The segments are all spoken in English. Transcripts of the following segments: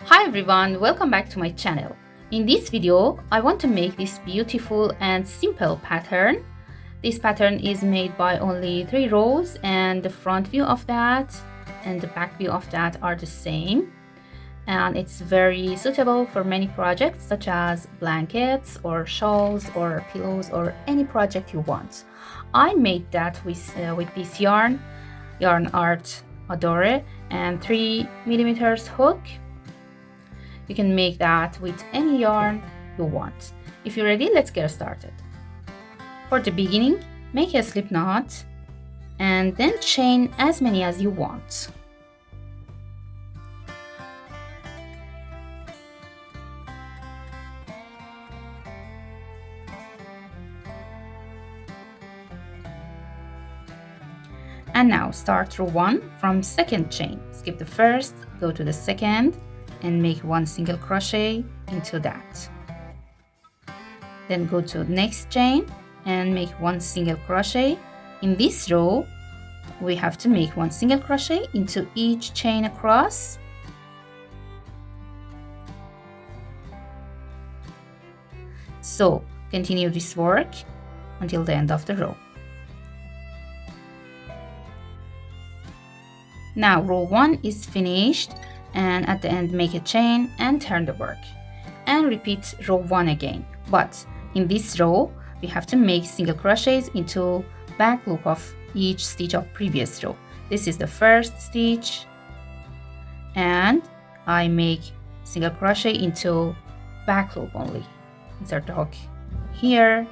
Hi everyone, welcome back to my channel. In this video, I want to make this beautiful and simple pattern. This pattern is made by only 3 rows, and the front view of that and the back view of that are the same. And it's very suitable for many projects such as blankets or shawls or pillows or any project you want. I made that with this yarn art Adore and 3mm hook. You can make that with any yarn you want. If you're ready, let's get started. For the beginning, make a slip knot and then chain as many as you want. And now start row 1 from second chain. Skip the first, go to the second, and make 1 single crochet into that. Then go to next chain and make 1 single crochet. In this row, we have to make 1 single crochet into each chain across. So continue this work until the end of the row. Now row 1 is finished, and at the end make a chain and turn the work and repeat row 1 again. But in this row we have to make single crochets into back loop of each stitch of previous row. This is the first stitch, and I make single crochet into back loop only. Insert the hook here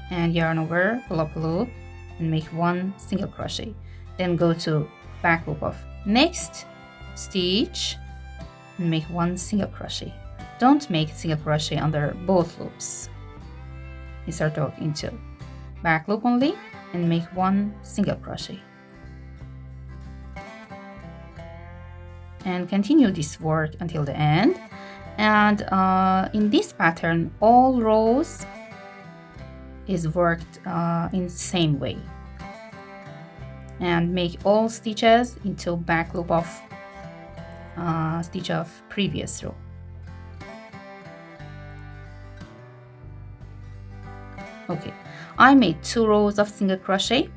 and yarn over, pull up a loop and make 1 single crochet. Then go to back loop of next stitch and make 1 single crochet. Don't make single crochet under both loops. Insert the hook into back loop only and make 1 single crochet. And continue this work until the end. And in this pattern, all rows is worked in the same way. And make all stitches into back loop of stitch of previous row. Okay, I made 2 rows of single crochet.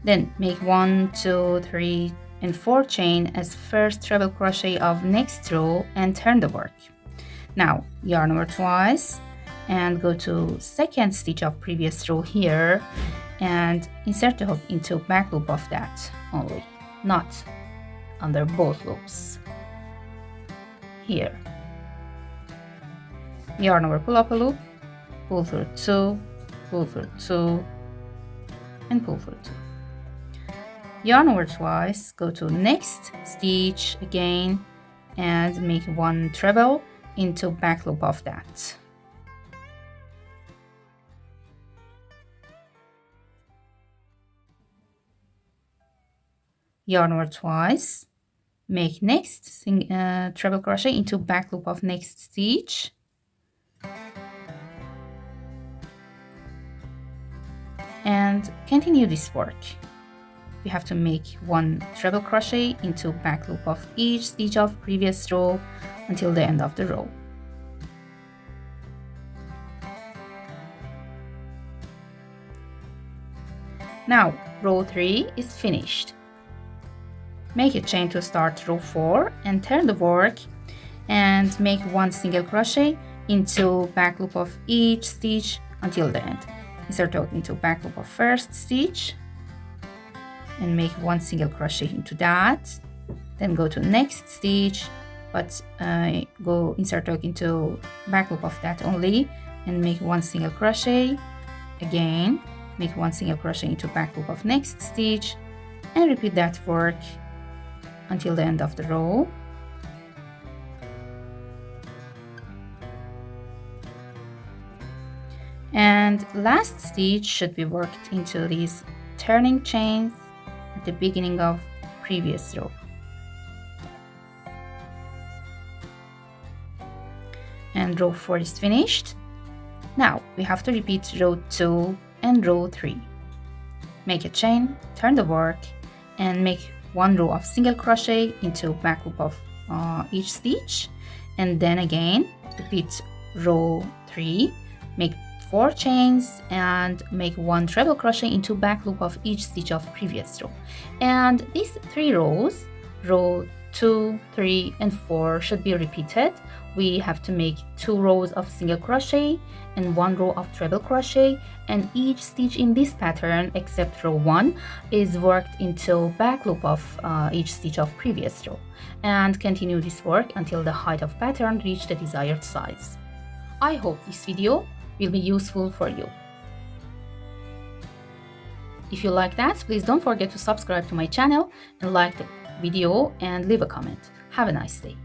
Then make 1, 2, 3 and 4 chain as first treble crochet of next row and turn the work. Now yarn over twice and go to second stitch of previous row here and insert the hook into back loop of that only, not under both loops. Here, yarn over, pull up a loop, pull through 2, pull through 2 and pull through 2. Yarn over twice, go to next stitch again and make 1 treble into back loop of that. Yarn over twice, make next treble crochet into back loop of next stitch, and continue this work. You have to make 1 treble crochet into back loop of each stitch of previous row until the end of the row. Now row 3 is finished. Make a chain to start row 4 and turn the work and make 1 single crochet into back loop of each stitch until the end. Insert hook into back loop of first stitch and make 1 single crochet into that. Then go to next stitch, but go insert hook into back loop of that only and make 1 single crochet. Again, make 1 single crochet into back loop of next stitch and repeat that work until the end of the row. And last stitch should be worked into these turning chains at the beginning of previous row. And row 4 is finished. Now we have to repeat row 2 and row 3. Make a chain, turn the work and make 1 row of single crochet into back loop of each stitch, and then again repeat row 3, make 4 chains and make 1 treble crochet into back loop of each stitch of previous row. And these 3 rows, row 2, 3 and 4, should be repeated. We have to make 2 rows of single crochet and 1 row of treble crochet, and each stitch in this pattern except row 1 is worked into back loop of each stitch of previous row, and continue this work until the height of pattern reach the desired size. I hope this video will be useful for you. If you like that, please don't forget to subscribe to my channel and like the video and leave a comment. Have a nice day.